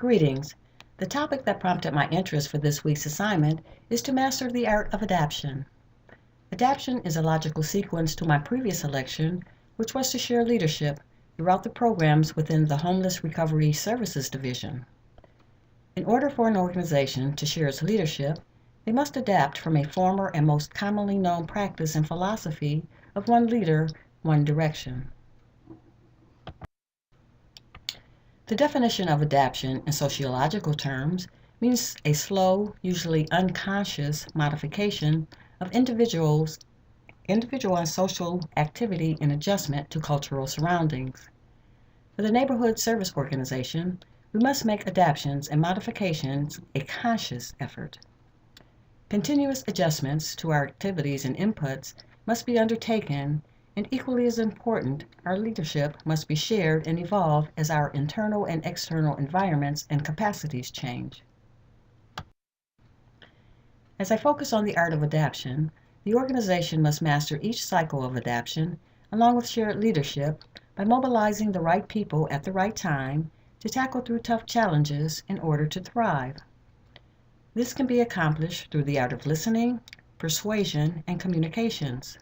Greetings. The topic that prompted my interest for this week's assignment is to master the art of adaptation. Adaptation is a logical sequence to my previous selection, which was to share leadership throughout the programs within the Homeless Recovery Services Division. In order for an organization to share its leadership, they must adapt from a former and most commonly known practice and philosophy of one leader, one direction. The definition of adaptation in sociological terms means a slow, usually unconscious modification of individual and social activity and adjustment to cultural surroundings. For the neighborhood service organization, we must make adaptations and modifications a conscious effort. Continuous adjustments to our activities and inputs must be undertaken, and equally as important, our leadership must be shared and evolve as our internal and external environments and capacities change. As I focus on the art of adaptation, the organization must master each cycle of adaptation, along with shared leadership, by mobilizing the right people at the right time to tackle through tough challenges in order to thrive. This can be accomplished through the art of listening, persuasion, and communications.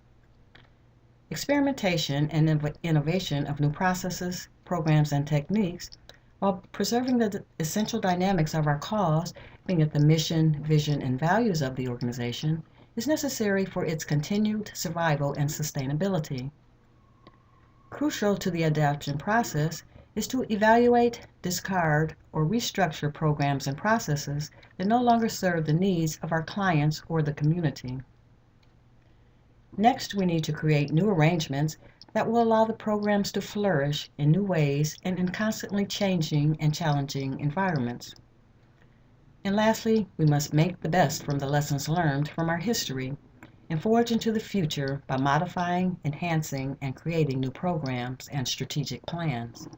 Experimentation and innovation of new processes, programs, and techniques, while preserving the essential dynamics of our cause, being it the mission, vision, and values of the organization, is necessary for its continued survival and sustainability. Crucial to the adaptation process is to evaluate, discard, or restructure programs and processes that no longer serve the needs of our clients or the community. Next, we need to create new arrangements that will allow the programs to flourish in new ways and in constantly changing and challenging environments. And lastly, we must make the best from the lessons learned from our history and forge into the future by modifying, enhancing, and creating new programs and strategic plans.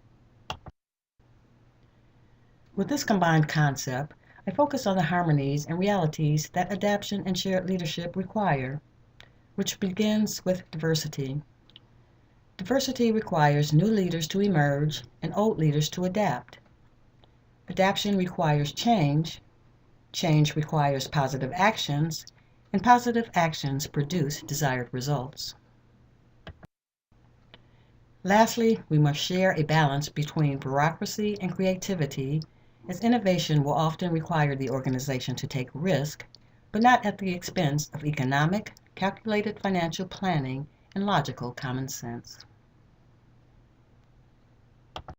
With this combined concept, I focus on the harmonies and realities that adaptation and shared leadership require, which begins with diversity. Diversity requires new leaders to emerge and old leaders to adapt. Adaptation requires change. Change requires positive actions, and positive actions produce desired results. Lastly, we must share a balance between bureaucracy and creativity, as innovation will often require the organization to take risk, but not at the expense of economic, calculated financial planning, and logical common sense.